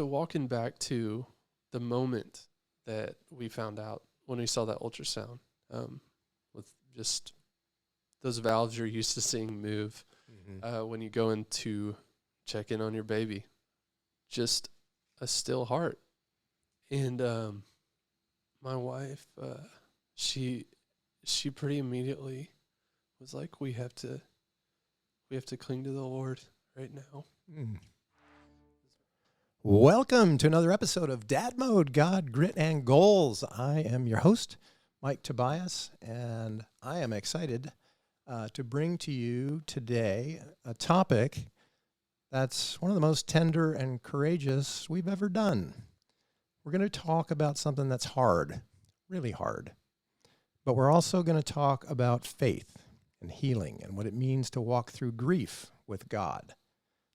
so walking back to the moment that we found out when we saw that ultrasound, with just those valves you're used to seeing move, when you go in to check in on your baby, just a still heart. And my wife, she pretty immediately was like, we have to cling to the Lord right now. Welcome to another episode of Dad Mode, God, Grit, and Goals. I am your host, Mike Tobias, and I am excited to bring to you today a topic that's one of the most tender and courageous we've ever done. We're going to talk about something that's hard, really hard, but we're also going to talk about faith and healing and what it means to walk through grief with God.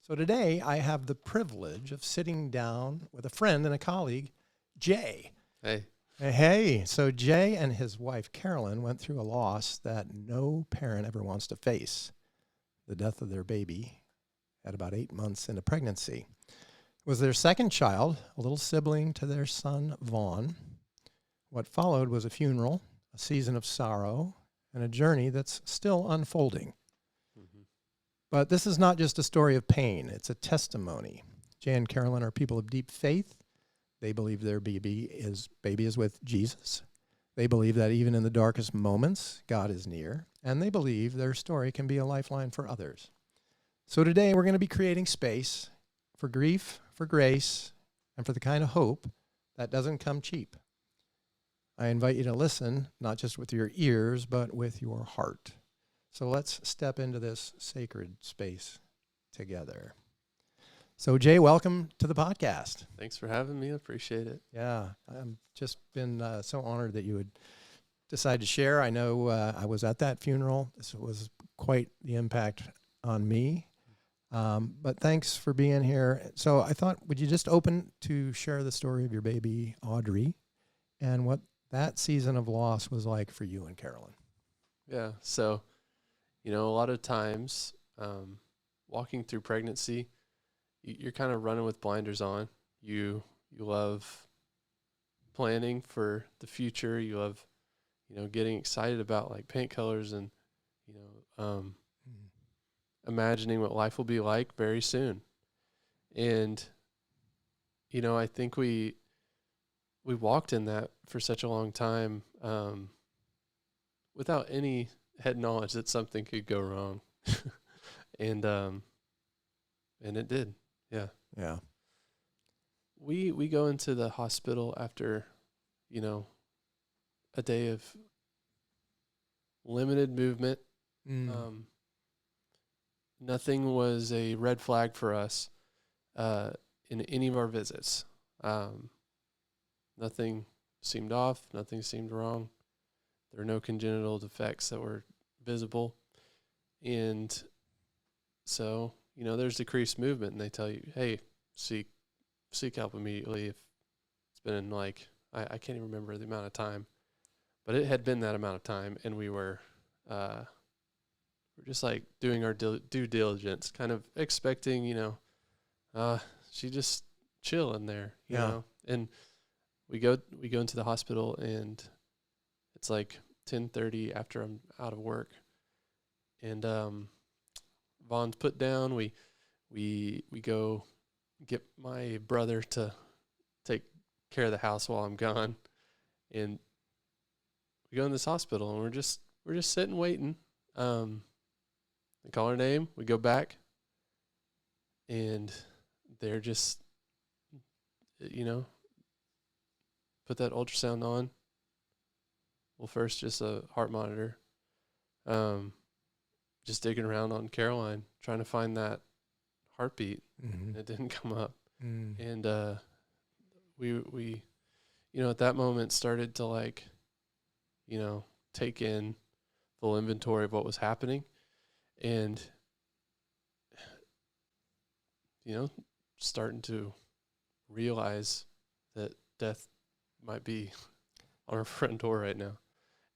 So today I have the privilege of sitting down with a friend and a colleague, Jay. Hey. Hey. So Jay and his wife, Carolyn, went through a loss that no parent ever wants to face, the death of their baby at about 8 months into pregnancy. It was their second child, a little sibling to their son, Vaughn. What followed was a funeral, a season of sorrow, and a journey that's still unfolding. But this is not just a story of pain, it's a testimony. Jay and Carolyn are people of deep faith. They believe their baby is with Jesus. They believe that even in the darkest moments, God is near. And they believe their story can be a lifeline for others. So today we're going to be creating space for grief, for grace, and for the kind of hope that doesn't come cheap. I invite you to listen, not just with your ears, but with your heart. So let's step into this sacred space together. So Jay, welcome to the podcast. Thanks for having me. I appreciate it. Yeah, I've just been so honored that you would decide to share. I know I was at that funeral. This was quite the impact on me. But thanks for being here. So I thought, would you just open to share the story of your baby, Audrey, and what that season of loss was like for you and Carolyn? Yeah, so a lot of times, walking through pregnancy, you're kind of running with blinders on. You love planning for the future. You love, getting excited about like paint colors and, imagining what life will be like very soon. And, I think we walked in that for such a long time, without any head knowledge that something could go wrong. And it did. Yeah. Yeah. We go into the hospital after, a day of limited movement. Nothing was a red flag for us in any of our visits. Nothing seemed off. Nothing seemed wrong. There were no congenital defects that were visible. And so, there's decreased movement, and they tell you, hey, seek help immediately if it's been like, I can't even remember the amount of time, but it had been that amount of time, and we were just like doing our due diligence, kind of expecting, she just chill in there, you know, and we go into the hospital, and it's like 10:30 after I'm out of work, and Vaughn's put down. We go get my brother to take care of the house while I'm gone, and we go in this hospital, and we're just sitting waiting. They call her name. We go back, and they're just, put that ultrasound on. Well, first just a heart monitor. Just digging around on Caroline, trying to find that heartbeat. Mm-hmm. It didn't come up. And we at that moment started to like, take in full inventory of what was happening, and starting to realize that death might be on our front door right now.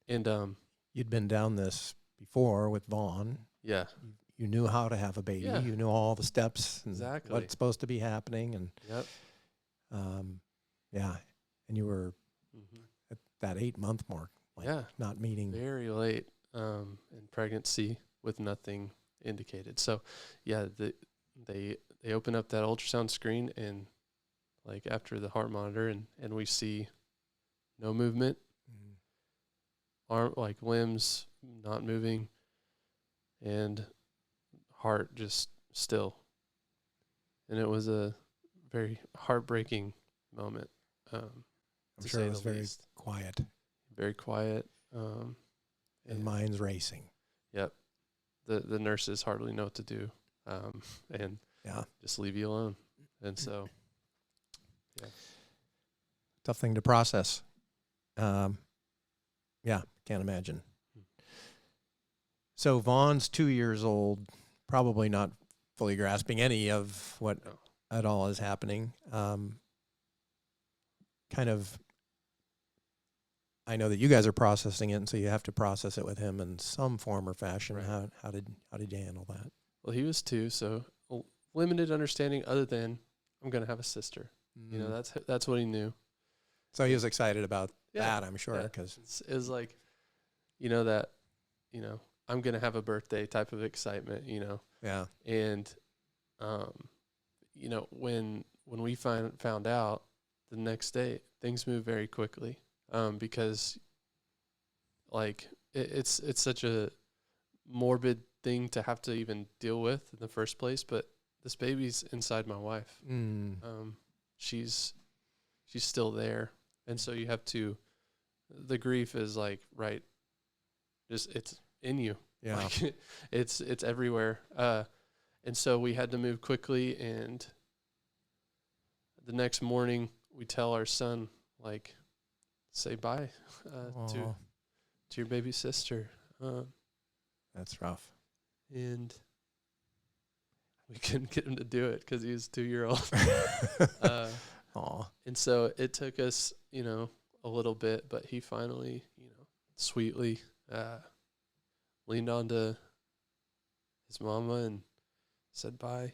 And you'd been down this before with Vaughn. Yeah. You knew how to have a baby. Yeah. You knew all the steps and exactly what's supposed to be happening. And yep. Yeah. And you were Mm-hmm. at that 8-month mark, like Yeah, not meeting. very late in pregnancy with nothing indicated. So, yeah, they open up that ultrasound screen and like after the heart monitor and we see no movement, Mm. arm like limbs not moving, and heart just still. And it was a very heartbreaking moment. I'm To sure say it was the very least. quiet Very quiet. and minds racing. Yep. The nurses hardly know what to do, and Yeah. just leave you alone. And so, yeah. Tough thing to process. Yeah, can't imagine. So Vaughn's 2 years old, probably not fully grasping any of what No. at all is happening. Kind of, I know that you guys are processing it, and so you have to process it with him in some form or fashion. Right. How did you handle that? Well, he was 2, so limited understanding other than I'm gonna have a sister. You know, that's what he knew. So he was excited about Yeah. that, I'm sure, Yeah. because It was like, that, I'm gonna have a birthday type of excitement. yeah, And, when we found out the next day, things moved very quickly, because like it's such a morbid thing to have to even deal with in the first place. But this baby's inside my wife. She's still there, and so you have to. The grief is like right, just it's in you. yeah, Like, it's everywhere. And so we had to move quickly, and the next morning we tell our son, like, say bye to your baby sister. That's rough. And we couldn't get him to do it because he was 2-year-old. And so it took us, a little bit, but he finally, sweetly leaned onto his mama and said bye.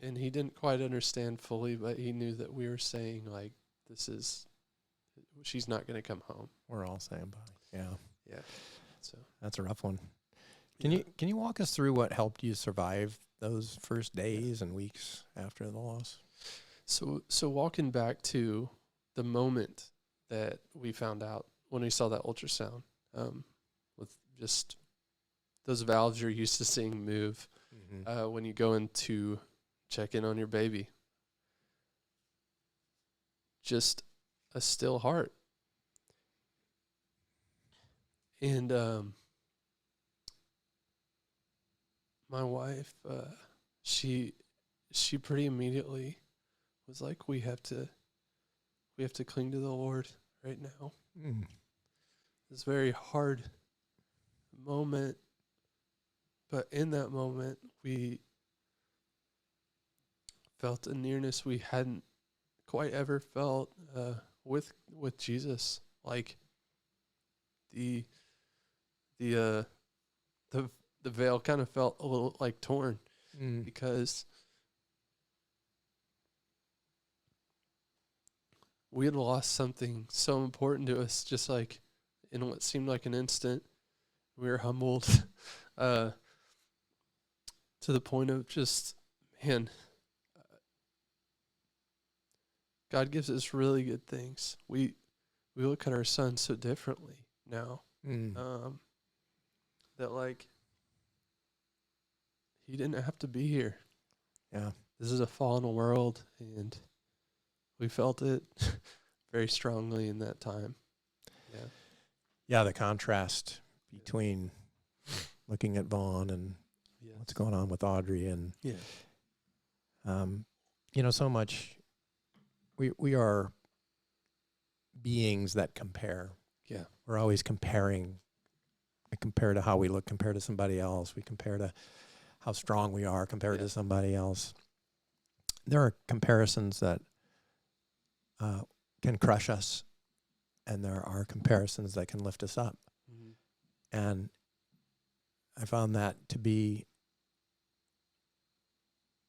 And he didn't quite understand fully, but he knew that we were saying, like, she's not going to come home. We're all saying bye. Yeah. Yeah. So That's a rough one. Can you walk us through what helped you survive those first days and weeks after the loss? So walking back to the moment that we found out when we saw that ultrasound, with just those valves you're used to seeing move, when you go in to check in on your baby, just a still heart. And my wife, she pretty immediately was like, we have to cling to the Lord right now. It's a very hard moment, but in that moment we felt a nearness we hadn't quite ever felt with Jesus. Like the veil kind of felt a little like torn, because we had lost something so important to us, just like in what seemed like an instant. We were humbled to the point of just, man, God gives us really good things. We look at our son so differently now. That, like, he didn't have to be here. Yeah. This is a fallen world, and we felt it very strongly in that time. Yeah. Yeah, the contrast between looking at Vaughn and what's going on with Audrey, and so much. We are beings that compare. Yeah. We're always comparing. We compare to how we look, compare to somebody else. We compare to how strong we are compared to somebody else. There are comparisons that can crush us, and there are comparisons that can lift us up. And I found that to be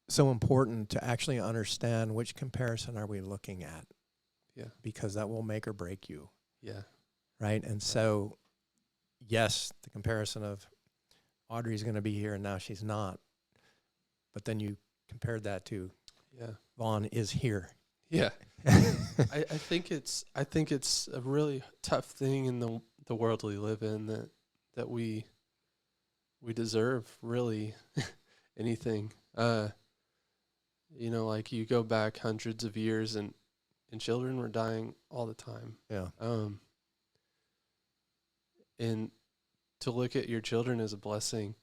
so important to actually understand which comparison are we looking at, Yeah. because that will make or break you, Yeah. right? And so, yes, the comparison of Audrey's going to be here and now she's not, but then you compared that to Yeah. Vaughn is here. Yeah. I think it's a really tough thing in the world we live in, that we deserve really anything. Like you go back hundreds of years and children were dying all the time. Yeah. And to look at your children as a blessing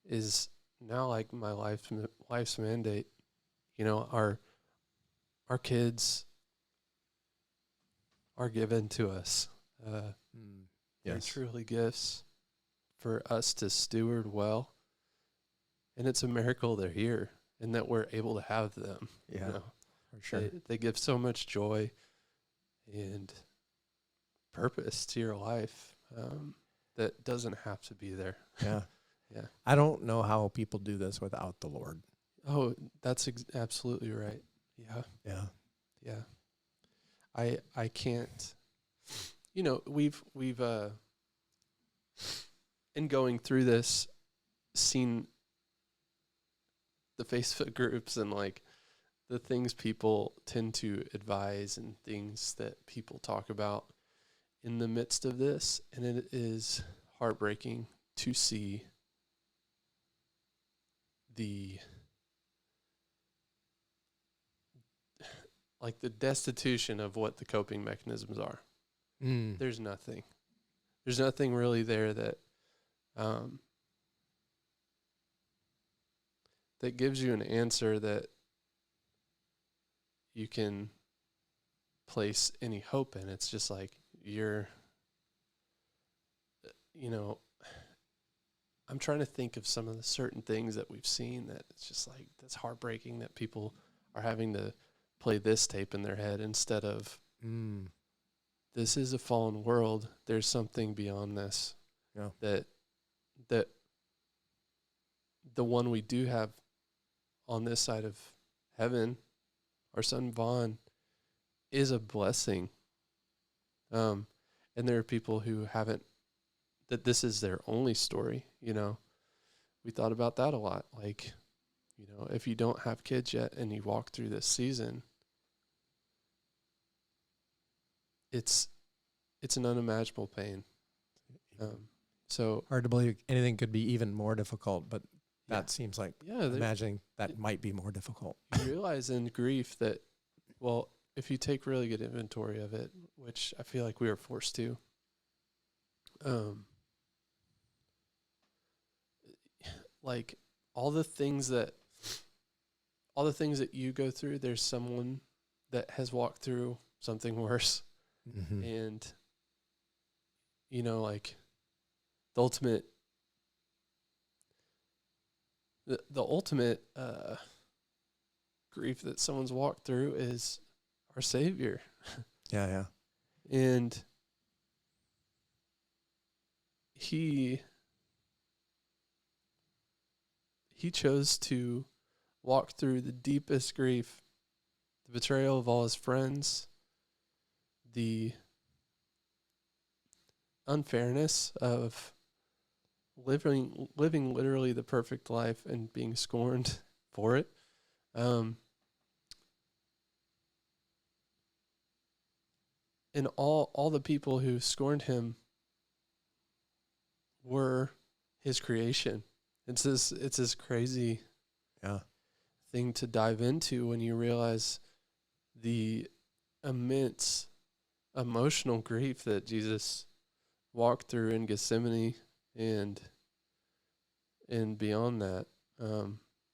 is now like my life's mandate. Our kids are given to us. They're Yes. truly gifts for us to steward well. And it's a miracle they're here and that we're able to have them. Yeah, for sure. They give so much joy and purpose to your life that doesn't have to be there. Yeah. Yeah. I don't know how people do this without the Lord. Oh, that's absolutely right. Yeah. Yeah. Yeah. I can't, we've in going through this, seen the Facebook groups and like the things people tend to advise and things that people talk about in the midst of this. And it is heartbreaking to see the destitution of what the coping mechanisms are. There's nothing really there that that gives you an answer that you can place any hope in. It's just like I'm trying to think of some of the certain things that we've seen that it's just like, that's heartbreaking that people are having to play this tape in their head instead of this is a fallen world. There's something beyond this. Yeah. That the one we do have on this side of heaven, our son Vaughn, is a blessing. And there are people who haven't, that this is their only story. We thought about that a lot. Like, if you don't have kids yet and you walk through this season, it's an unimaginable pain. So hard to believe anything could be even more difficult, but that seems like imagining that might be more difficult. You realize in grief that, well, if you take really good inventory of it, which I feel like we are forced to, like all the things that you go through, there's someone that has walked through something worse. Mm-hmm. And, like the ultimate grief that someone's walked through is our Savior. Yeah. And he chose to walk through the deepest grief, the betrayal of all his friends, the unfairness of living literally the perfect life and being scorned for it. And all the people who scorned him were his creation. It's this crazy thing to dive into when you realize the immense emotional grief that Jesus walked through in Gethsemane and beyond that,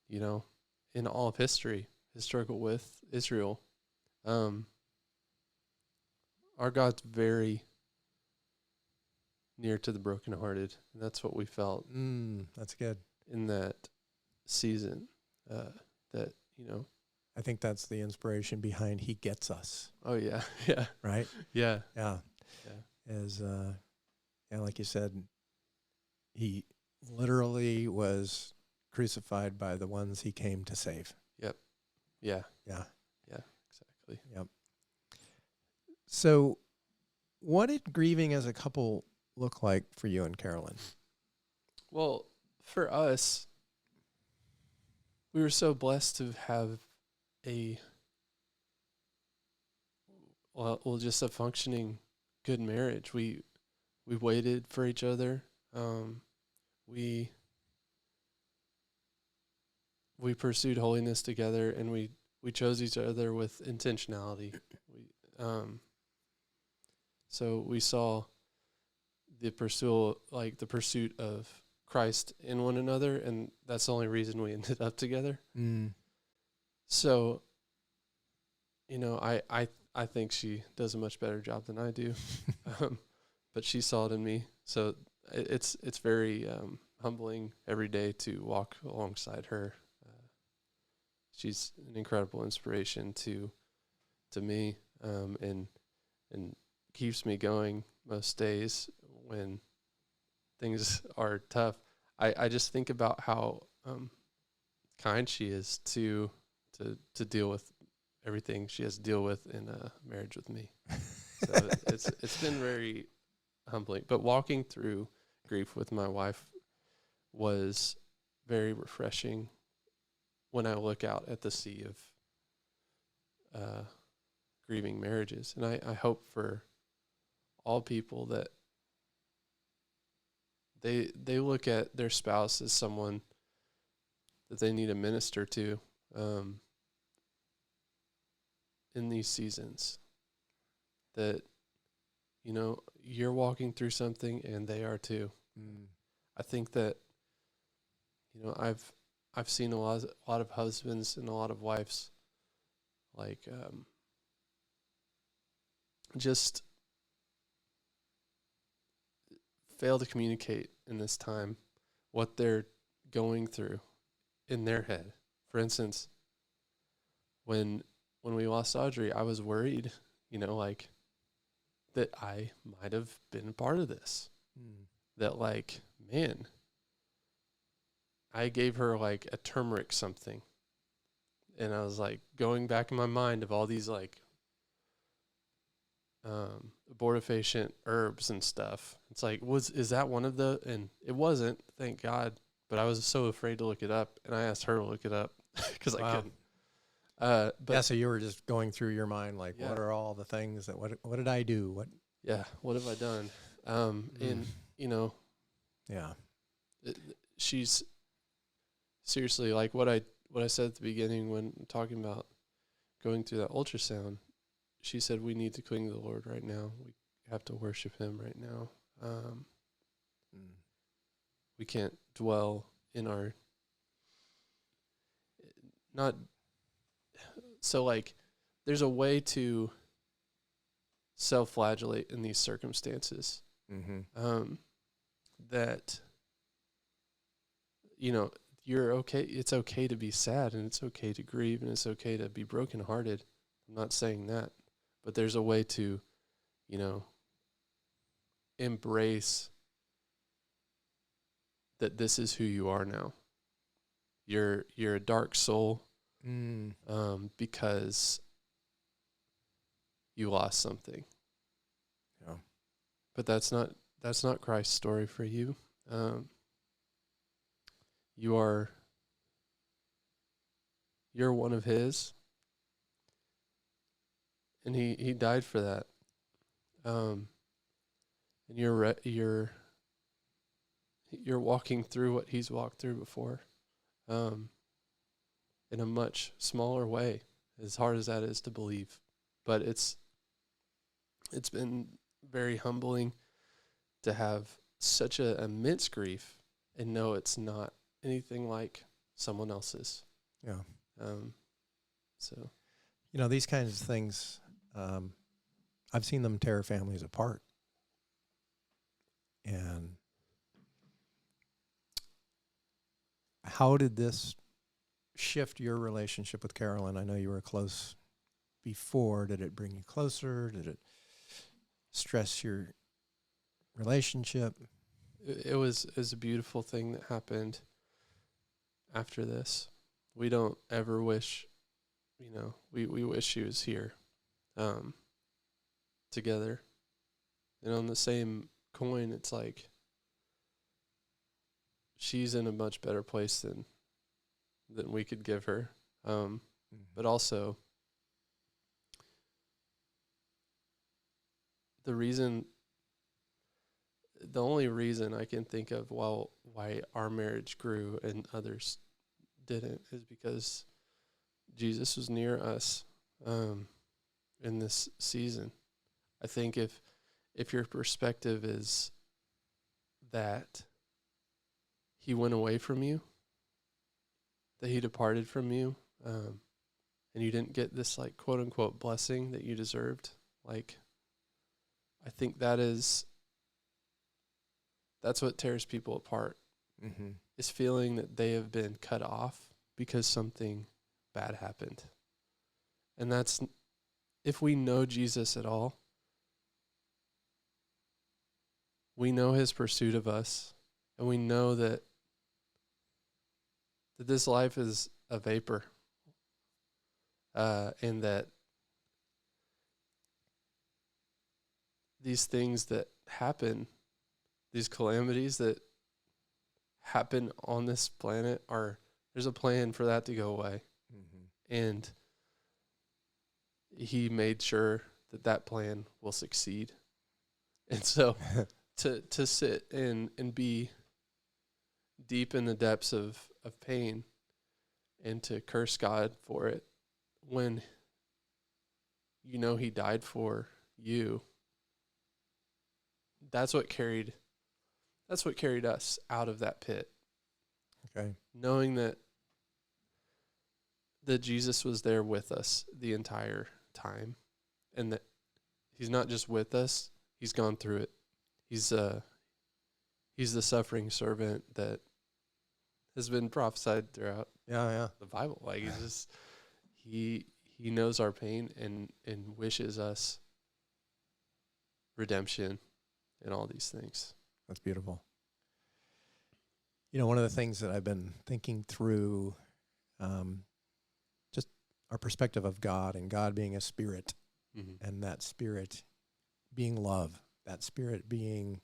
in all of history, his struggle with Israel. Our God's very near to the brokenhearted, and that's what we felt. That's good. In that season, that, I think that's the inspiration behind He Gets Us. Oh, yeah. Yeah. Right? Yeah. Yeah. As, like you said, He literally was crucified by the ones he came to save. Yep. Yeah. Yeah. Yeah. Exactly. Yep. So what did grieving as a couple look like for you and Carolyn? Well, for us, we were so blessed to have a just a functioning good marriage. We waited for each other. We pursued holiness together, and we chose each other with intentionality. So we saw the pursuit of Christ in one another, and that's the only reason we ended up together. So, I think she does a much better job than I do, but she saw it in me. So it's very humbling every day to walk alongside her. She's an incredible inspiration to me, and keeps me going most days when things are tough. I just think about how kind she is to deal with everything she has to deal with in a marriage with me. So it's been very humbling. But walking through grief with my wife was very refreshing when I look out at the sea of grieving marriages. And I hope for all people that they look at their spouse as someone that they need to minister to in these seasons. That, you're walking through something and they are too. I think that, I've seen a lot of husbands and a lot of wives just fail to communicate in this time what they're going through in their head. For instance, when we lost Audrey, I was worried, that I might have been a part of this. That man, I gave her a turmeric something. And I was going back in my mind of all these abortifacient herbs and stuff. It's is that one of the, and it wasn't, thank God, but I was so afraid to look it up, and I asked her to look it up because I couldn't. But so you were just going through your mind, what are all the things that, what did I do? What have I done? And, yeah, she's seriously what I said at the beginning when talking about going through that ultrasound. She said, we need to cling to the Lord right now. We have to worship him right now. We can't dwell in our, not, so there's a way to self-flagellate in these circumstances. That, you're okay. It's okay to be sad, and it's okay to grieve, and it's okay to be brokenhearted. I'm not saying that, but there's a way to, embrace that this is who you are now. You're a dark soul, because you lost something. Yeah. But that's not Christ's story for you. You're one of his, and he died for that. And you're walking through what he's walked through before, in a much smaller way, as hard as that is to believe. But it's been very humbling to have such a immense grief and know it's not anything like someone else's. Yeah. So, these kinds of things, I've seen them tear families apart. And how did this shift your relationship with Carolyn? I know you were close before. Did it bring you closer? Did it stress your relationship? it was a beautiful thing that happened. after this. We don't ever wish, we wish she was here, together. And on the same coin, it's like she's in a much better place than we could give her. But also, the only reason I can think of why our marriage grew and others didn't is because Jesus was near us in this season. I think if your perspective is that he went away from you, that he departed from you, and you didn't get this like quote unquote blessing that you deserved, like I think that's what tears people apart, is feeling that they have been cut off because something bad happened. And that's, if we know Jesus at all, we know his pursuit of us, and we know that this life is a vapor, and that these things that happen, these calamities that happen on this planet, there's a plan for that to go away. And he made sure that plan will succeed. And so to sit and be deep in the depths of pain and to curse God for it when he died for you, that's what carried us out of that pit. Okay. Knowing that Jesus was there with us the entire time, and that he's not just with us, he's gone through it. He's the suffering servant that has been prophesied throughout the Bible. Like he's just he knows our pain and wishes us redemption and all these things. That's beautiful. One of the things that I've been thinking through, just our perspective of God, and God being a spirit, and that spirit being love, that spirit being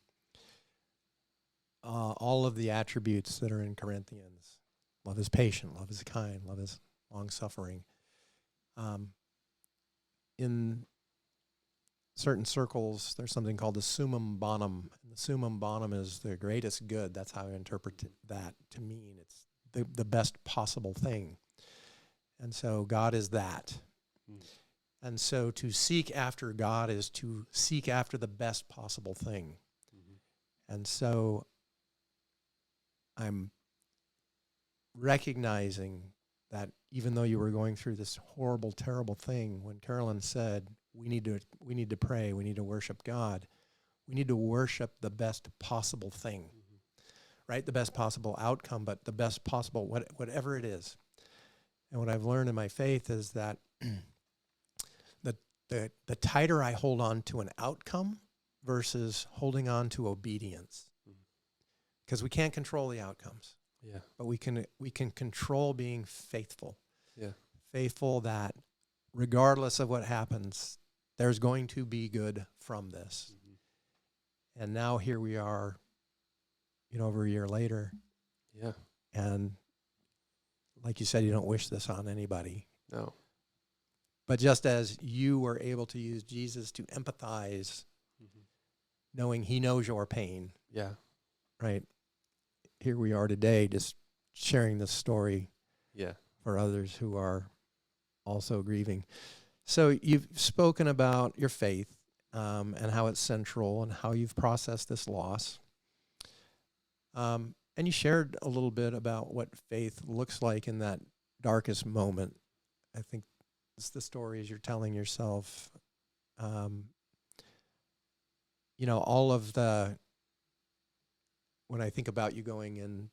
all of the attributes that are in Corinthians. Love is patient, love is kind, love is long-suffering. In certain circles, there's something called the summum bonum. And the summum bonum is the greatest good. That's how I interpret that to mean it's the best possible thing. And so God is that. And so to seek after God is to seek after the best possible thing. And so I'm recognizing that even though you were going through this horrible, terrible thing, when Carolyn said, we need to pray, we need to worship God, we need to worship the best possible thing, right? The best possible outcome, but the best possible, whatever it is. And what I've learned in my faith is that the tighter I hold on to an outcome versus holding on to obedience, because we can't control the outcomes. Yeah. But we can control being faithful. Yeah. Faithful that regardless of what happens, there's going to be good from this. And now here we are, over a year later. Yeah. And like you said, you don't wish this on anybody. No. But just as you were able to use Jesus to empathize, knowing he knows your pain. Yeah. Right. Here we are today just sharing this story for others who are also grieving. So you've spoken about your faith and how it's central and how you've processed this loss. And you shared a little bit about what faith looks like in that darkest moment. I think it's the stories you're telling yourself. All of the, when I think about you going and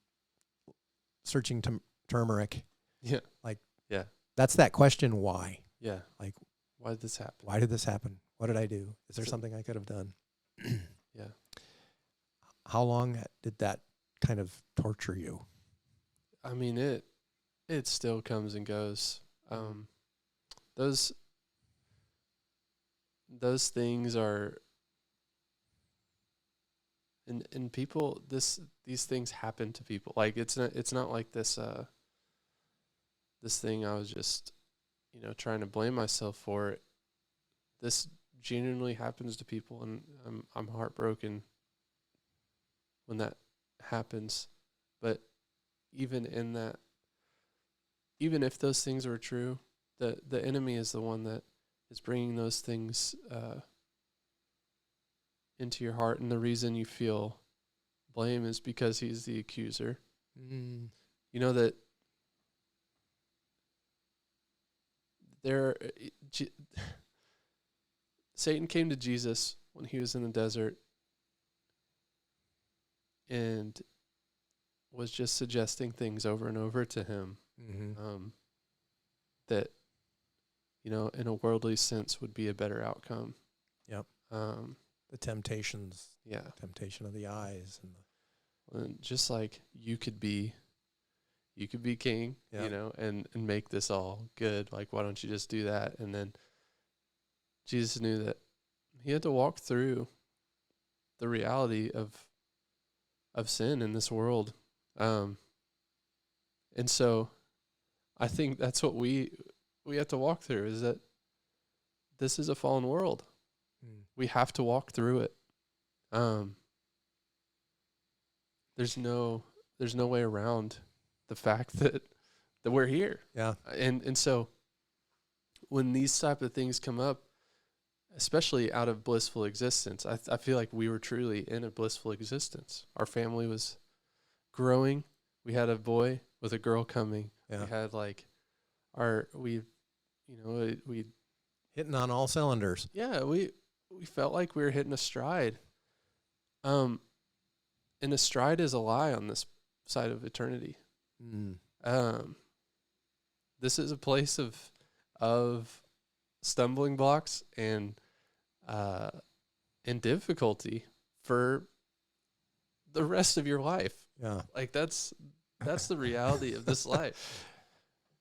searching turmeric, that's that question, why? Yeah. Like, why did this happen? Why did this happen? What did I do? Is there something I could have done? Yeah. How long did that kind of torture you? I mean, it still comes and goes. Those things are, and people, these things happen to people. Like it's not like this this thing I was just, trying to blame myself for it. This genuinely happens to people, and I'm heartbroken when that happens. But even in that, even if those things are true, the enemy is the one that is bringing those things into your heart, and the reason you feel blame is because he's the accuser. You know that Satan came to Jesus when he was in the desert and was just suggesting things over and over to him that, in a worldly sense would be a better outcome. Yep. The temptations. Yeah. Temptation of the eyes. And just like you could be king, and make this all good. Like, why don't you just do that? And then Jesus knew that he had to walk through the reality of sin in this world. And so I think that's what we have to walk through, is that this is a fallen world. We have to walk through it. There's no way around the fact that we're here. Yeah. And so when these type of things come up, especially out of blissful existence, I feel like we were truly in a blissful existence. Our family was growing. We had a boy with a girl coming. Yeah. We had we hitting on all cylinders. Yeah, we felt like we were hitting a stride. And a stride is a lie on this side of eternity. This is a place of stumbling blocks and difficulty for the rest of your life. Yeah. Like that's the reality of this life.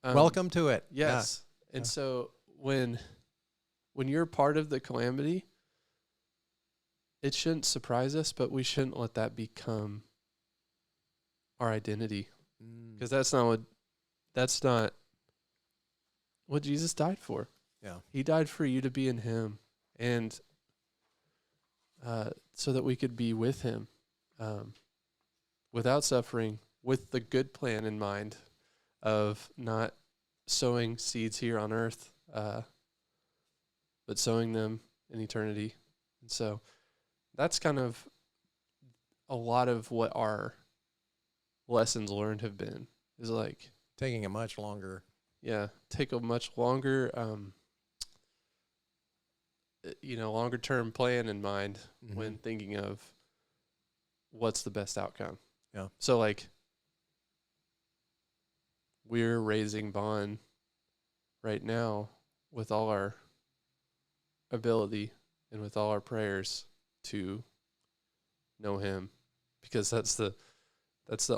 Welcome to it. Yes. Yeah. And so when you're part of the calamity, it shouldn't surprise us, but we shouldn't let that become our identity. Because that's not what Jesus died for. Yeah. He died for you to be in him, and so that we could be with him without suffering, with the good plan in mind of not sowing seeds here on earth, but sowing them in eternity. And so that's kind of a lot of what our lessons learned have been, is like taking a much longer. Yeah, take a much longer, longer term plan in mind when thinking of what's the best outcome. Yeah. So like, we're raising Bond right now with all our ability and with all our prayers to know him, because that's the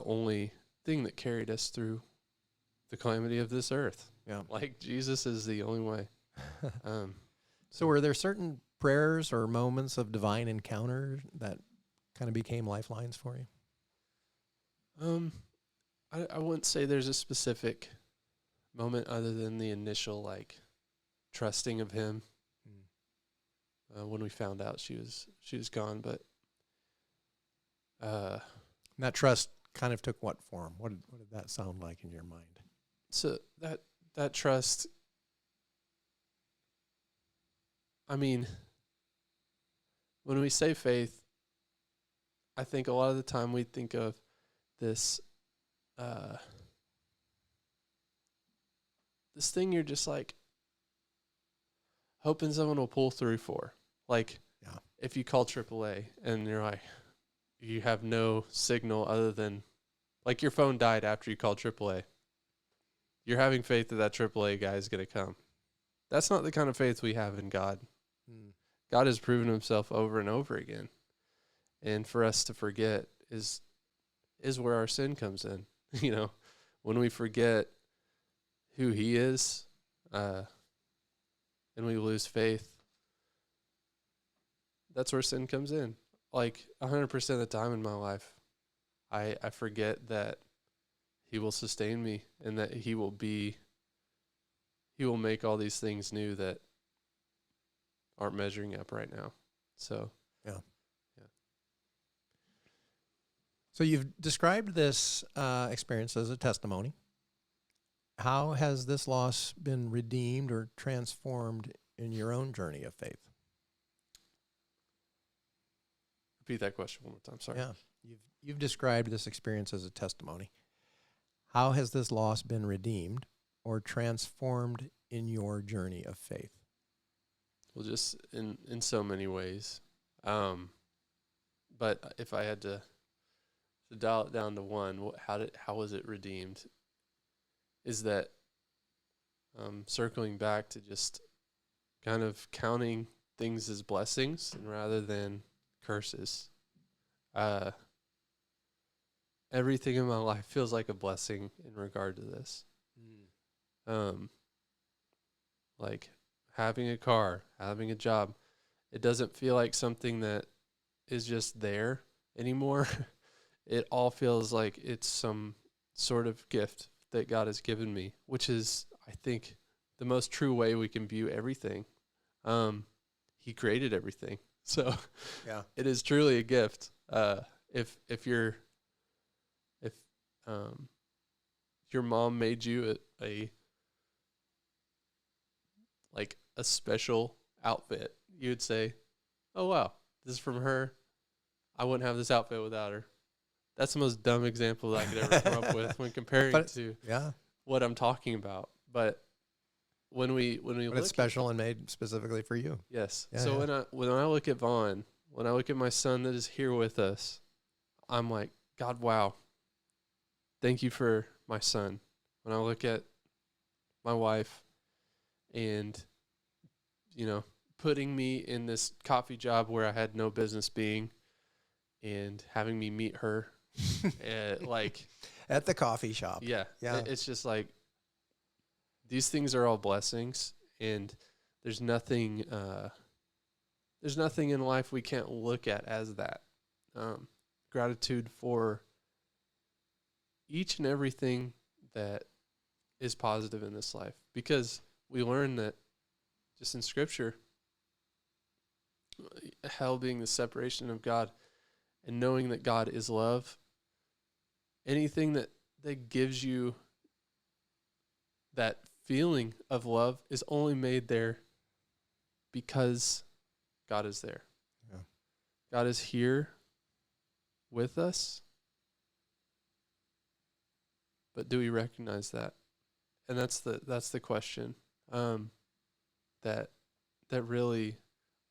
only thing that carried us through the calamity of this earth. Yeah. Like, Jesus is the only way. So were there certain prayers or moments of divine encounter that kind of became lifelines for you? I wouldn't say there's a specific moment other than the initial, trusting of him. When we found out she was gone, but that trust kind of took what form? What did that sound like in your mind? So that trust, I mean, when we say faith, I think a lot of the time we think of this this thing you're just like hoping someone will pull through for. Like, yeah. If you call AAA and you're like, you have no signal other than, like, your phone died after you called AAA. You're having faith that AAA guy is going to come. That's not the kind of faith we have in God. God has proven himself over and over again. And for us to forget is where our sin comes in. when we forget who he is, and we lose faith, that's where sin comes in. Like 100% of the time in my life, I forget that he will sustain me and that he will make all these things new that aren't measuring up right now. So, Yeah. Yeah. So you've described this experience as a testimony. How has this loss been redeemed or transformed in your own journey of faith? Repeat that question one more time. Sorry. Yeah. You've described this experience as a testimony. How has this loss been redeemed or transformed in your journey of faith? Well, just in so many ways. But if I had to dial it down to one, how was it redeemed? Is that circling back to just kind of counting things as blessings and rather than curses. Everything in my life feels like a blessing in regard to this. Like having a car, having a job, it doesn't feel like something that is just there anymore. It all feels like it's some sort of gift that God has given me, which is, I think, the most true way we can view everything. He created everything. So Yeah. it is truly a gift. If your mom made you a special outfit, you would say, "Oh wow, this is from her. I wouldn't have this outfit without her." That's the most dumb example that I could ever come up with when comparing it to what I'm talking about. But when we but look, it's special and made specifically for you. yes. Yeah, So yeah. when I look at Vaughn, when I look at my son that is here with us, I'm like, God, wow. Thank you for my son. When I look at my wife and, putting me in this coffee job where I had no business being and having me meet her, At the coffee shop. yeah, Yeah. it's just like, these things are all blessings, and there's nothing in life we can't look at as that. Gratitude for each and everything that is positive in this life, because we learn that just in Scripture, hell being the separation of God and knowing that God is love, anything that gives you that feeling of love is only made there because God is there. Yeah. God is here with us. But do we recognize that? And that's the question. That really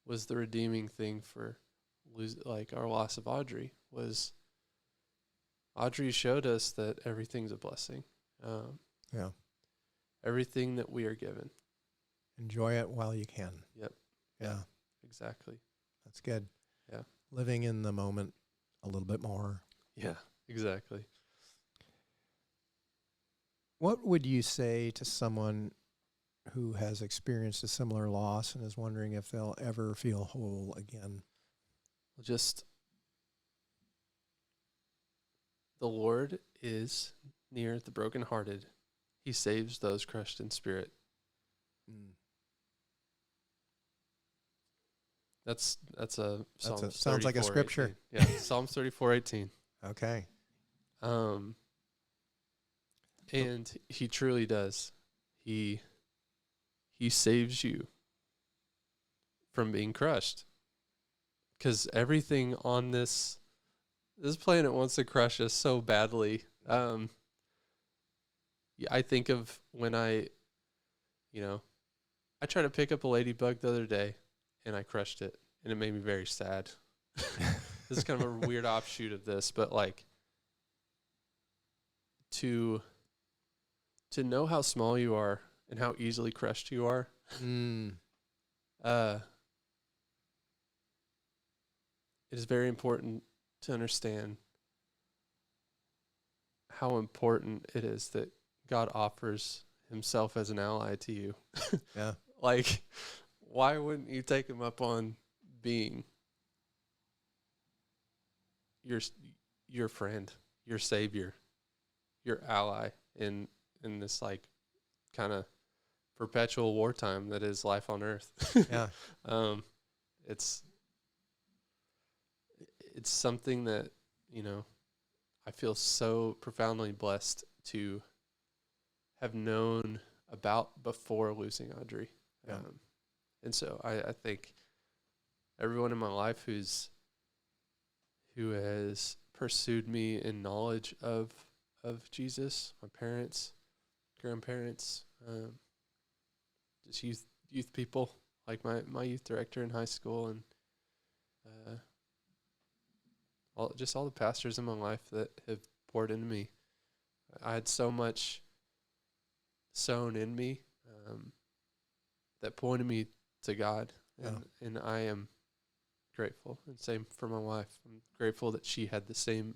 was the redeeming thing for our loss of Audrey, was Audrey showed us that everything's a blessing. Yeah. Everything that we are given. Enjoy it while you can. Yep. Yeah. Exactly. That's good. Yeah. Living in the moment a little bit more. Yeah, exactly. What would you say to someone who has experienced a similar loss and is wondering if they'll ever feel whole again? Just, the Lord is near the brokenhearted. He saves those crushed in spirit. That's a Psalms sounds like a 34:18. scripture. Yeah, Psalms 34:18. Okay. And he truly does. He saves you from being crushed. Because everything on this planet wants to crush us so badly. I think of when I tried to pick up a ladybug the other day, and I crushed it, and it made me very sad. This is kind of a weird offshoot of this, but to know how small you are and how easily crushed you are, it is very important to understand how important it is that God offers himself as an ally to you. Yeah. Like, why wouldn't you take him up on being your friend, your savior, your ally in this like kind of perpetual wartime that is life on earth? Yeah. It's something that, I feel so profoundly blessed to have known about before losing Audrey. Yeah. And so I think everyone in my life who has pursued me in knowledge of Jesus, my parents, grandparents, just youth people, like my youth director in high school, and all the pastors in my life that have poured into me. I had so much sown in me that pointed me to God, and I am grateful. And same for my wife. I'm grateful that she had the same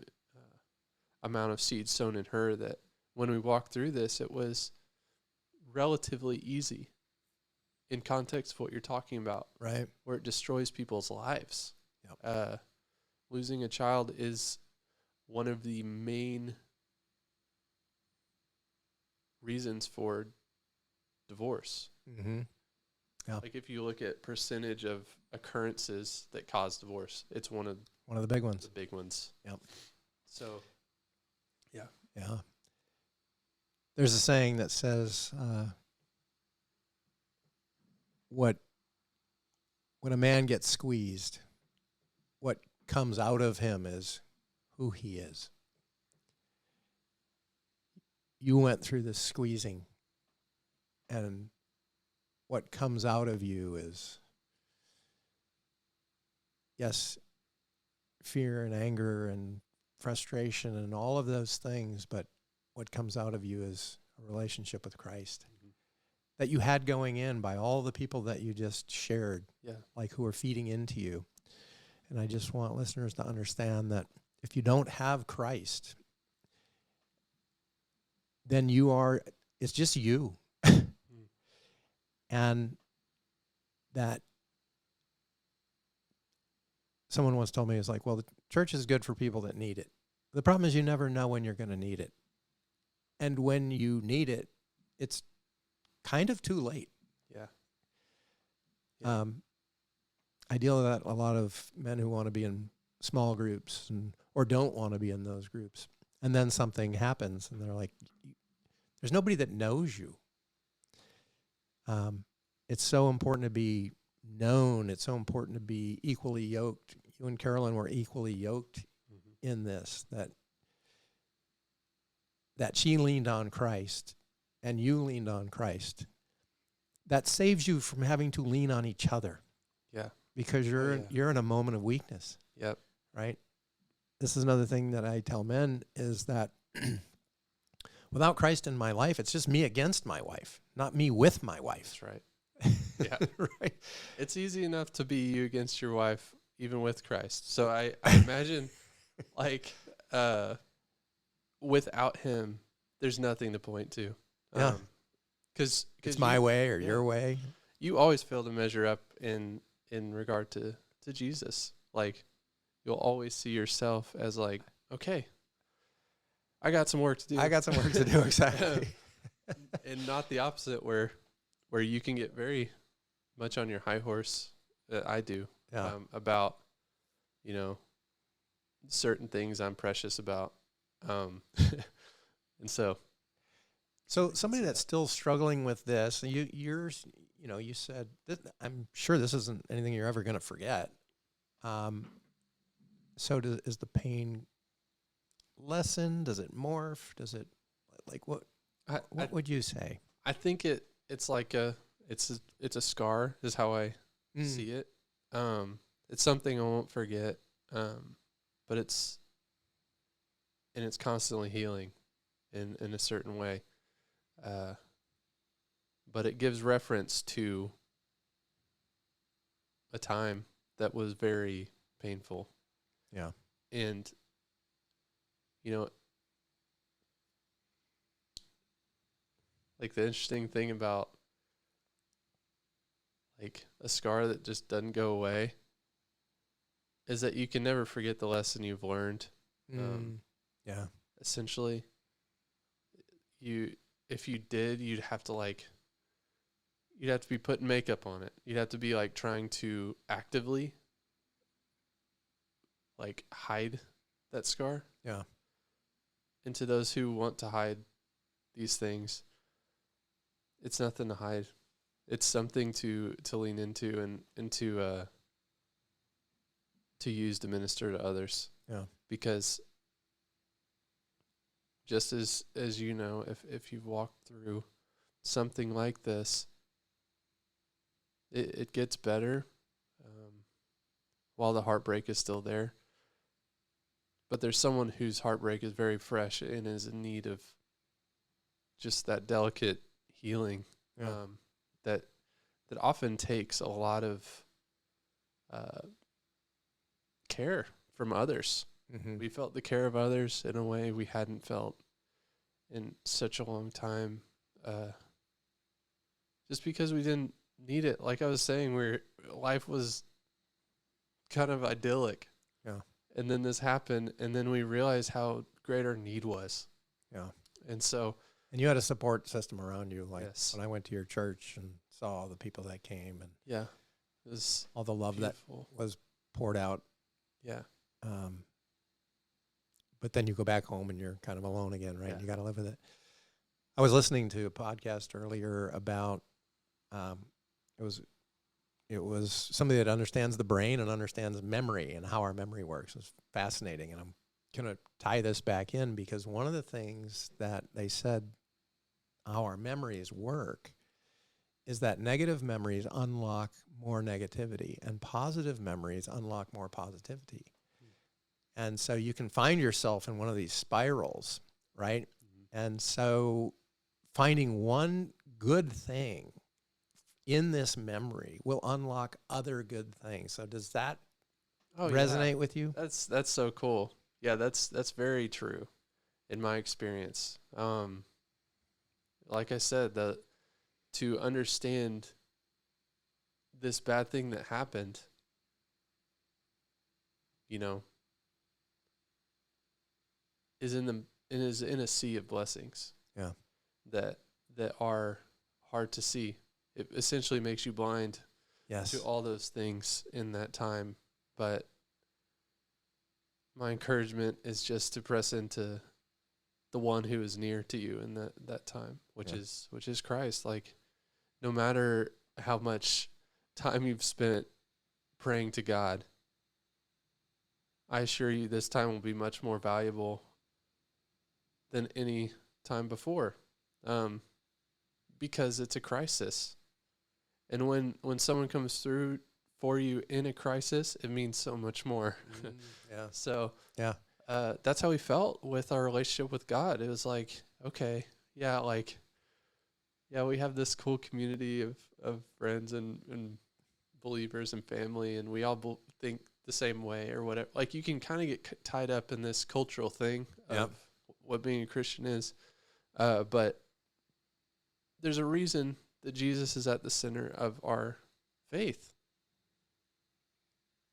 amount of seeds sown in her, that when we walked through this, it was relatively easy in context of what you're talking about, Right. where it destroys people's lives. Yep. Losing a child is one of the main reasons for divorce. Mm-hmm. Yeah. Like if you look at percentage of occurrences that cause divorce, it's one of the big ones. the big ones. Yep. So, yeah. Yeah. There's a saying that says, when a man gets squeezed, what comes out of him is who he is. You went through this squeezing, and what comes out of you is, yes, fear and anger and frustration and all of those things, but what comes out of you is a relationship with Christ that you had going in by all the people that you just shared, like who are feeding into you. And I just want listeners to understand that if you don't have Christ, then it's just you. And that someone once told me, it's like, well, the church is good for people that need it. The problem is you never know when you're going to need it. And when you need it, it's kind of too late. Yeah. I deal with that a lot of men who want to be in small groups or don't want to be in those groups. And then something happens and they're like, there's nobody that knows you. It's so important to be known. It's so important to be equally yoked. You and Carolyn were equally yoked in this, that she leaned on Christ and you leaned on Christ. That saves you from having to lean on each other. Yeah. Because you're in a moment of weakness. Yep. Right? This is another thing that I tell men is that without Christ in my life, it's just me against my wife, not me with my wife. That's right. Yeah. Right. It's easy enough to be you against your wife, even with Christ. So I imagine, like, without him, there's nothing to point to. Yeah. Because it's my way or your way. You always fail to measure up in regard to Jesus. Like, you'll always see yourself as like, okay, I got some work to do. Exactly. And not the opposite, where you can get very much on your high horse. I do. About, certain things I'm precious about. And so somebody that's still struggling with this, you said that, I'm sure this isn't anything you're ever going to forget. Is the pain lessen? Does it morph? Does it, like, what would you say? I think it's like it's a scar is how I see it. It's something I won't forget. But it's constantly healing in a certain way. But it gives reference to a time that was very painful. Yeah. And, like the interesting thing about like a scar that just doesn't go away is that you can never forget the lesson you've learned. Yeah. Essentially, if you did, you'd have to be putting makeup on it. You'd have to be like trying to actively like hide that scar. Yeah. And to those who want to hide these things, it's nothing to hide. It's something to lean into and to use to minister to others. Yeah. Because just as you know, if you've walked through something like this, it gets better while the heartbreak is still there. But there's someone whose heartbreak is very fresh and is in need of just that delicate healing that often takes a lot of care from others. Mm-hmm. We felt the care of others in a way we hadn't felt in such a long time, just because we didn't need it. Like I was saying, life was kind of idyllic. Yeah. And then this happened, and then we realized how great our need was. Yeah. And so... And you had a support system around you. Like yes. When I went to your church and saw all the people that came and yeah, it was all the love beautiful. that was poured out. Yeah. But then you go back home and you're kind of alone again, right? Yeah. You got to live with it. I was listening to a podcast earlier about, it was somebody that understands the brain and understands memory and how our memory works. It's fascinating. And I'm going to tie this back in because one of the things that they said how our memories work is that negative memories unlock more negativity and positive memories unlock more positivity. And so you can find yourself in one of these spirals, right? Mm-hmm. And so finding one good thing in this memory will unlock other good things. So does that resonate with you? That's so cool. Yeah, that's very true in my experience. Like I said, to understand this bad thing that happened, is in a sea of blessings. Yeah. That are hard to see. It essentially makes you blind to all those things in that time. But my encouragement is just to press into the one who is near to you in that time, which is Christ. Like, no matter how much time you've spent praying to God, I assure you this time will be much more valuable than any time before, because it's a crisis. And when someone comes through for you in a crisis, it means so much more. Yeah. So that's how we felt with our relationship with God. It was like, okay, we have this cool community of friends and believers and family, and we all think the same way or whatever. Like, you can kind of get tied up in this cultural thing of what being a Christian is. But there's a reason that Jesus is at the center of our faith.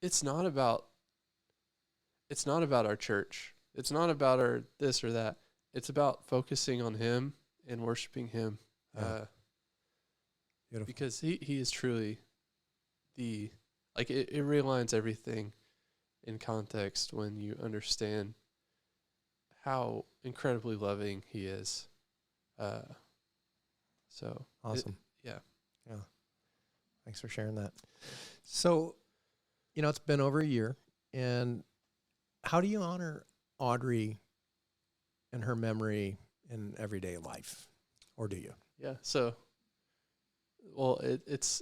It's not about our church. It's not about our this or that. It's about focusing on Him and worshiping Him. Beautiful. Because he is truly it realigns everything in context when you understand how incredibly loving He is. So awesome. Yeah. Thanks for sharing that. So, it's been over a year, and how do you honor Audrey and her memory in everyday life, or do you? Yeah. So, well, it's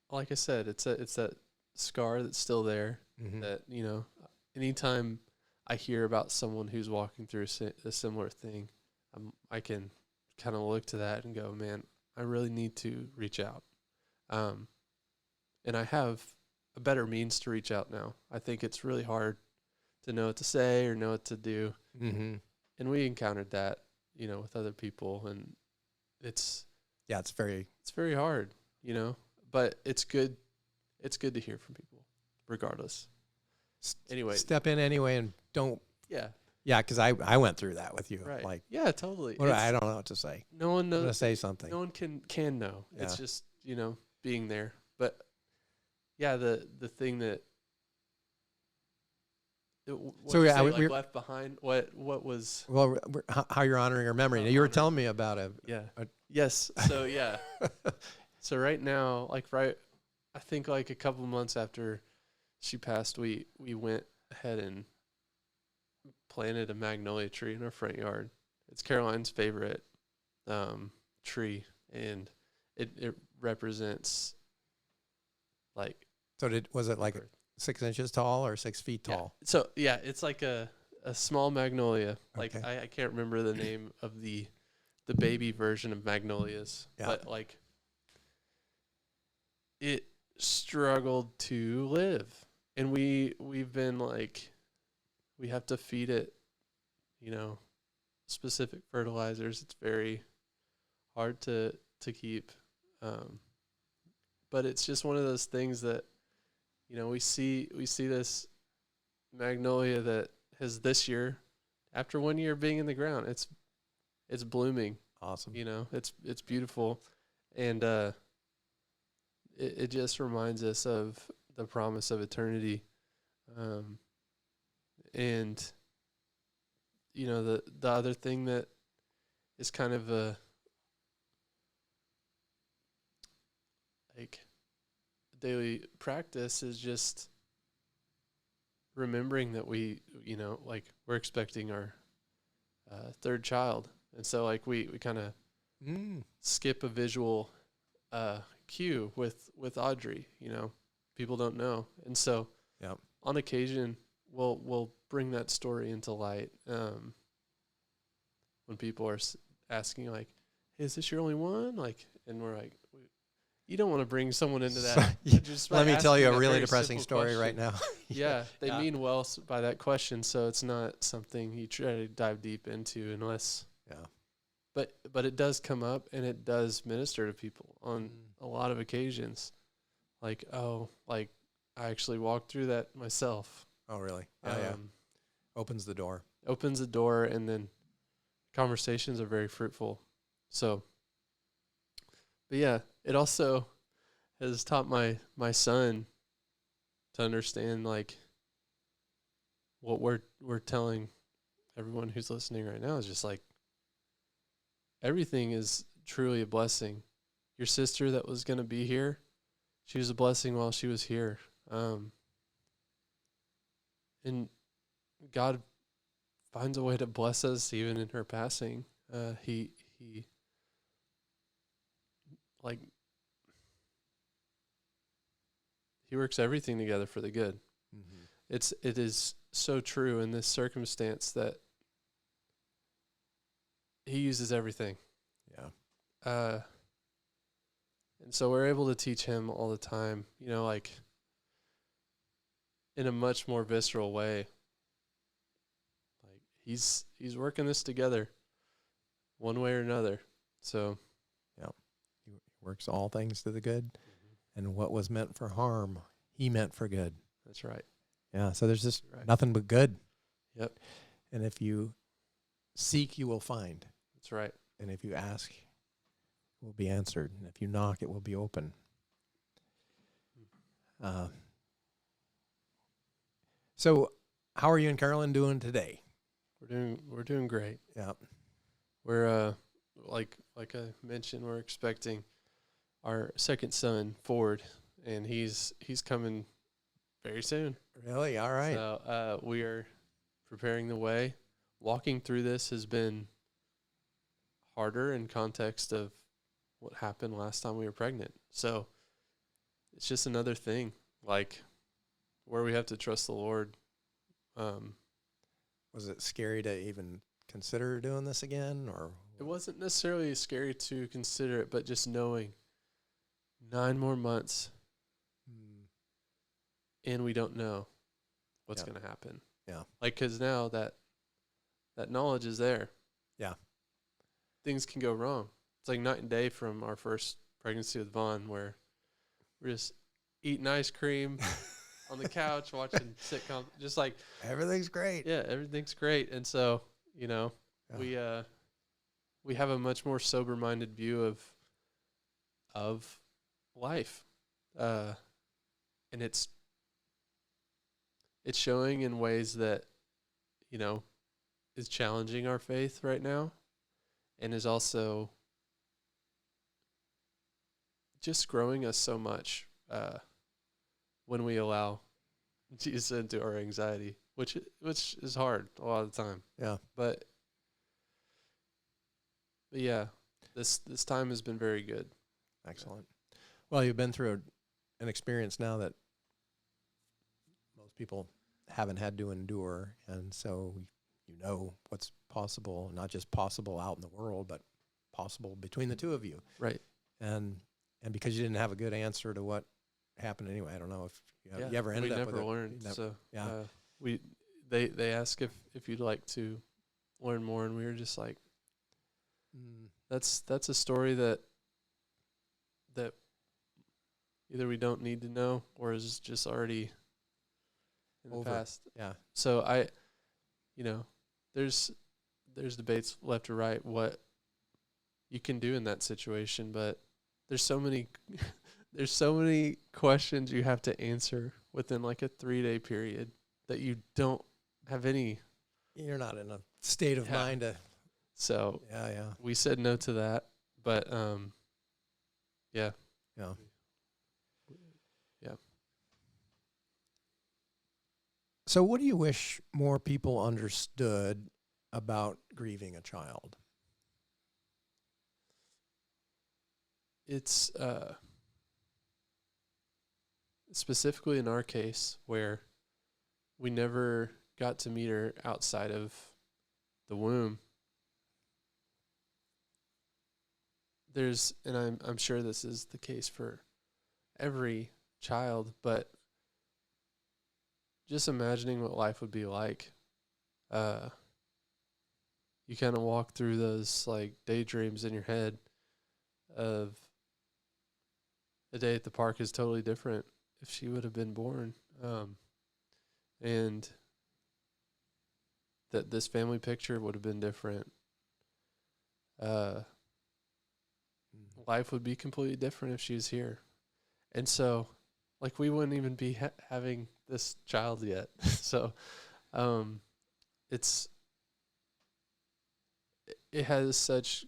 like I said, it's that scar that's still there. Mm-hmm. That anytime I hear about someone who's walking through a similar thing, I can kind of look to that and go, man, I really need to reach out. And I have a better means to reach out now. I think it's really hard to know what to say or know what to do. Mm-hmm. And we encountered that, with other people. And it's it's very hard, you know, but it's good. It's good to hear from people regardless. Anyway, step in anyway and don't. Yeah. Yeah, because I went through that with you. Right. Like, yeah, totally. I don't know what to say. No one knows. I'm gonna say something. No one can know. Yeah. It's just, you know, being there. But yeah, the thing that we left behind. What was? Well, how you're honoring her memory. You were telling me about it. Yeah. Yes. So yeah. So right now, I think like a couple months after she passed, we went ahead and planted a magnolia tree in our front yard. It's Caroline's favorite tree, and it represents like. So was it like 6 inches tall or 6 feet tall? Yeah. So yeah, it's like a small magnolia. Okay. Like I can't remember the name of the baby version of magnolias, but like it struggled to live, and we've been like, we have to feed it, you know, specific fertilizers. It's very hard to keep, but it's just one of those things that, you know, we see this magnolia that has this year, after 1 year being in the ground, it's blooming. Awesome. You know, it's beautiful, and it just reminds us of the promise of eternity, and you know, the other thing that is kind of a like daily practice is just remembering that we, you know, like we're expecting our third child, and so like we kind of skip a visual cue with Audrey. You know, people don't know, and so on occasion we'll bring that story into light when people are asking like, hey, is this your only one? Like, and we're like, you don't want to bring someone into that. Let me tell you a really depressing story right now. Yeah, they mean well by that question, so it's not something you try to dive deep into unless. Yeah. But it does come up, and it does minister to people on a lot of occasions. Like, like I actually walked through that myself. Oh, really? Yeah. Opens the door. Opens the door, and then conversations are very fruitful. So, but yeah, it also has taught my son to understand like what we're telling everyone who's listening right now is just like everything is truly a blessing. Your sister that was going to be here, she was a blessing while she was here. And God finds a way to bless us even in her passing. He like he works everything together for the good. Mm-hmm. It is so true in this circumstance that he uses everything. Yeah. And so we're able to teach him all the time, you know, like in a much more visceral way. Like he's working this together one way or another. So, yeah. He works all things to the good, and what was meant for harm, he meant for good. That's right. Yeah, so there's just nothing but good. Yep. And if you seek, you will find. That's right. And if you ask, it will be answered. And if you knock, it will be open. So how are you and Carolyn doing today? We're doing great. Yeah. We're like I mentioned, we're expecting our second son, Ford, and he's coming very soon. Really? All right. So we are preparing the way. Walking through this has been harder in context of what happened last time we were pregnant. So it's just another thing, like where we have to trust the Lord. Was it scary to even consider doing this again, or? It wasn't necessarily scary to consider it, but just knowing 9 more months and we don't know what's going to happen. Yeah. Like, because now that knowledge is there. Yeah. Things can go wrong. it's like night and day from our first pregnancy with Vaughn, where we're just eating ice cream on the couch, watching sitcom, just like Everything's great. yeah, everything's great. And so, you know, we have a much more sober-minded view of life, and it's showing in ways that, you know, is challenging our faith right now, and is also just growing us so much when we allow Jesus into our anxiety, which is hard a lot of the time. Yeah. But yeah, this time has been very good. Excellent. Well, you've been through an experience now that most people haven't had to endure, and so you know what's possible, not just possible out in the world, but possible between the two of you. Right. And because you didn't have a good answer to what happened anyway, I don't know if you ever ended up with it. We never learned. So yeah. They ask if you'd like to learn more, and we were just like, that's a story that either we don't need to know or is just already in the past. Yeah. So there's debates left or right what you can do in that situation, but there's so many questions you have to answer within like a 3-day period that you don't have any. You're not in a state of mind to. So yeah. We said no to that, but yeah. Yeah. Yeah. So what do you wish more people understood about grieving a child? It's specifically in our case where we never got to meet her outside of the womb. And I'm sure this is the case for every child, but just imagining what life would be like. You kind of walk through those like daydreams in your head of a day at the park is totally different if she would have been born. And that this family picture would have been different. Life would be completely different if she was here. And so, like, we wouldn't even be having this child yet. So, it has such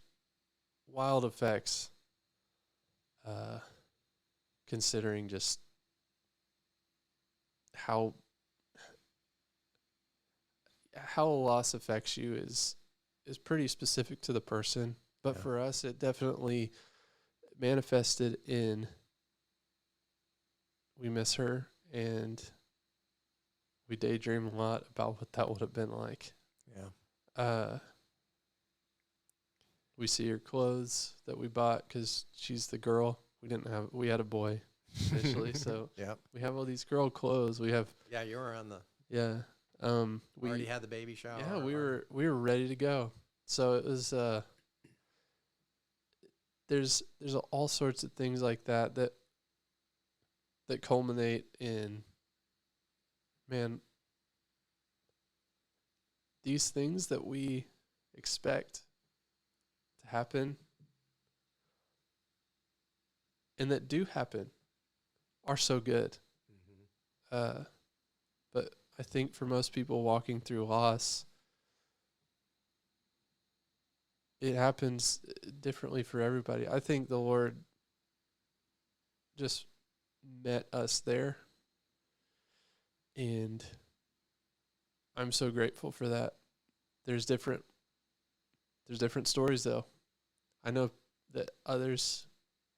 wild effects, considering just how a loss affects you is pretty specific to the person. But for us, it definitely manifested in we miss her, and we daydream a lot about what that would have been like. Yeah. We see her clothes that we bought because she's the girl. We had a boy initially, so we have all these girl clothes. We have you were on the we already had the baby shower. Yeah, we were ready to go. So it was there's all sorts of things like that culminate in, man, these things that we expect to happen and that do happen are so good. Mm-hmm. But I think for most people walking through loss, it happens differently for everybody. I think the Lord just met us there, and I'm so grateful for that. There's different stories, though. I know that others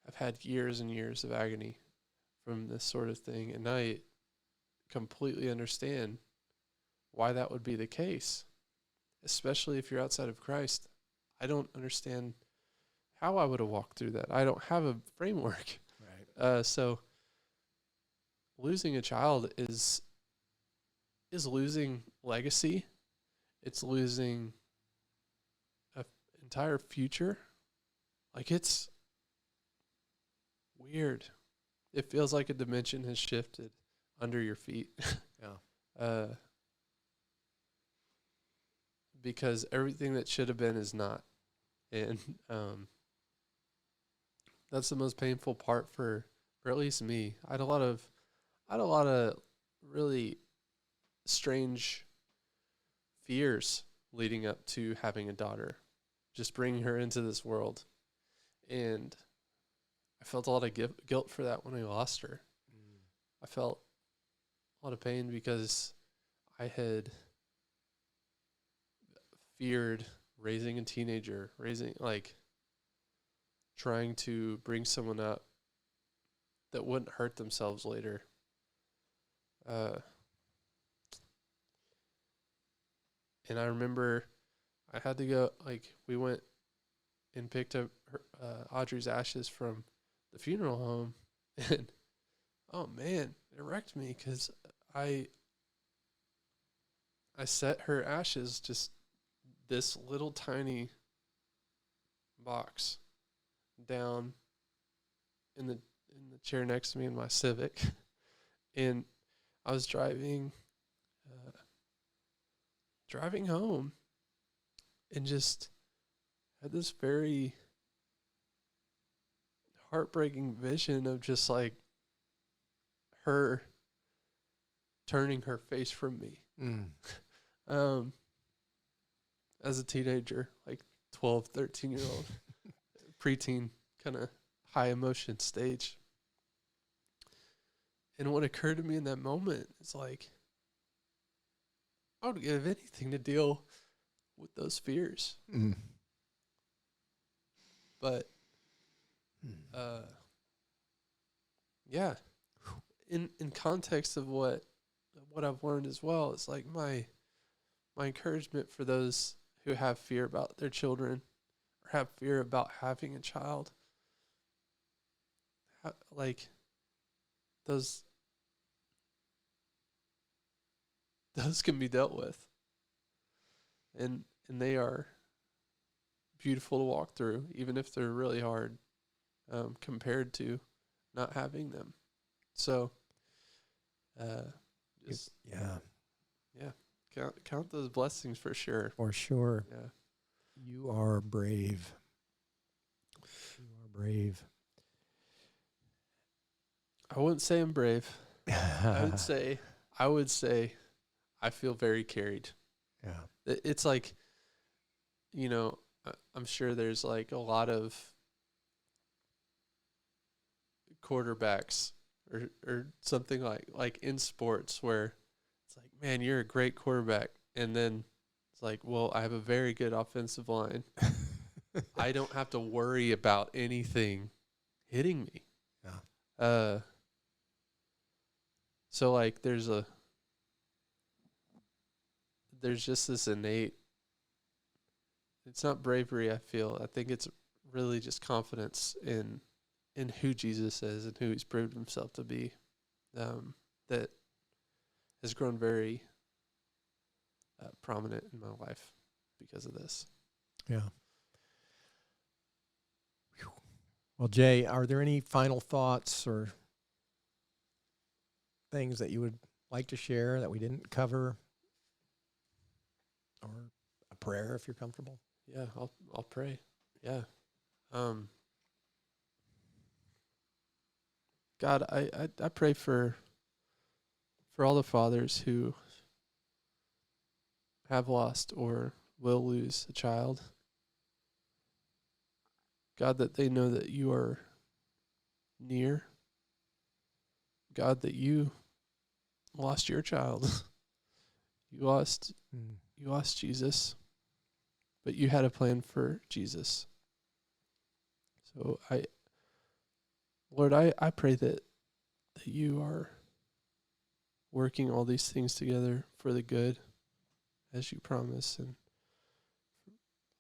have had years and years of agony from this sort of thing, and I completely understand why that would be the case, especially if you're outside of Christ. I don't understand how I would have walked through that. I don't have a framework. Right. So losing a child is losing legacy. It's losing an entire future. like it's weird. It feels like a dimension has shifted under your feet. Yeah. Because everything that should have been is not. And that's the most painful part for at least me. I had a lot of really strange fears leading up to having a daughter, just bringing her into this world. And I felt a lot of guilt for that when I lost her. I felt a lot of pain because I had feared raising a teenager, trying to bring someone up that wouldn't hurt themselves later. And I remember I had to go, we went and picked up Audrey's ashes from the funeral home. And, oh man, it wrecked me because I set her ashes just this little tiny box down in the chair next to me in my Civic. And I was driving home and just had this very heartbreaking vision of just like her turning her face from me. As a teenager, like 12, 13-year-old, preteen, kind of high emotion stage. And what occurred to me in that moment is like, I would give anything to deal with those fears. But, yeah, in context of what I've learned as well, it's like my encouragement for those who have fear about their children or have fear about having a child, like those can be dealt with, and they are beautiful to walk through, even if they're really hard, compared to not having them. So, count those blessings for sure. For sure. Yeah, You are brave. You are brave. I wouldn't say I'm brave. I would say I feel very carried. Yeah. It's like, I'm sure there's like a lot of quarterbacks or something like in sports where it's like, man, you're a great quarterback. And then it's like, well, I have a very good offensive line. I don't have to worry about anything hitting me. Yeah. So like there's just this innate, it's not bravery, I feel. I think it's really just confidence in who Jesus is and who he's proved himself to be, that has grown very prominent in my life because of this. Yeah. Well, Jay, are there any final thoughts or things that you would like to share that we didn't cover? Or a prayer if you're comfortable? Yeah, I'll pray. Yeah. God, I pray for all the fathers who have lost or will lose a child. God, that they know that you are near. God, that you lost your child. You lost Jesus, but you had a plan for Jesus. So Lord, I pray that you are working all these things together for the good as you promise. And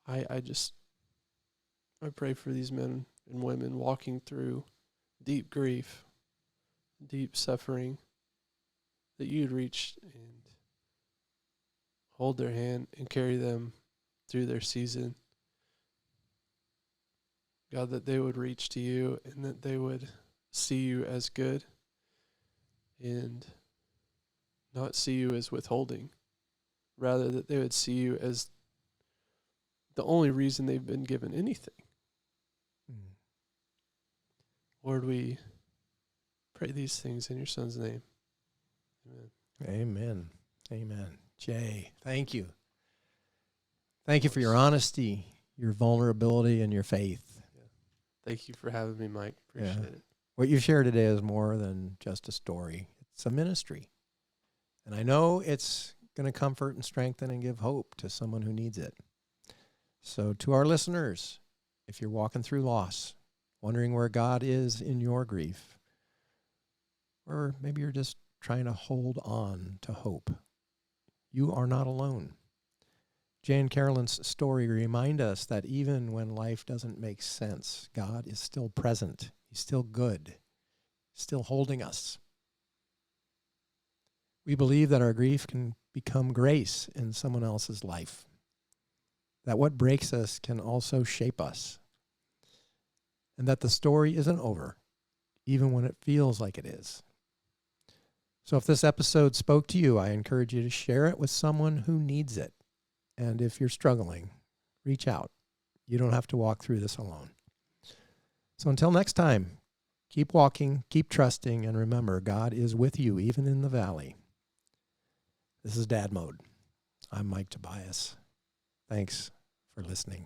I pray for these men and women walking through deep grief, deep suffering, that you'd reach and hold their hand and carry them through their season. God, that they would reach to you and that they would see you as good and not see you as withholding. Rather, that they would see you as the only reason they've been given anything. Mm. Lord, we pray these things in your Son's name. Amen. Amen. Amen. Jay, thank you. Thank you for your honesty, your vulnerability, and your faith. Yeah. Thank you for having me, Mike. Appreciate it. What you shared today is more than just a story. It's a ministry. And I know it's going to comfort and strengthen and give hope to someone who needs it. So to our listeners, if you're walking through loss, wondering where God is in your grief, or maybe you're just trying to hold on to hope, you are not alone. Jay and Carolyn's story remind us that even when life doesn't make sense, God is still present. He's still good, still holding us. We believe that our grief can become grace in someone else's life, that what breaks us can also shape us, and that the story isn't over, even when it feels like it is. So if this episode spoke to you, I encourage you to share it with someone who needs it. And if you're struggling, reach out. You don't have to walk through this alone. So until next time, keep walking, keep trusting, and remember, God is with you even in the valley. This is Dad Mode. I'm Mike Tobias. Thanks for listening.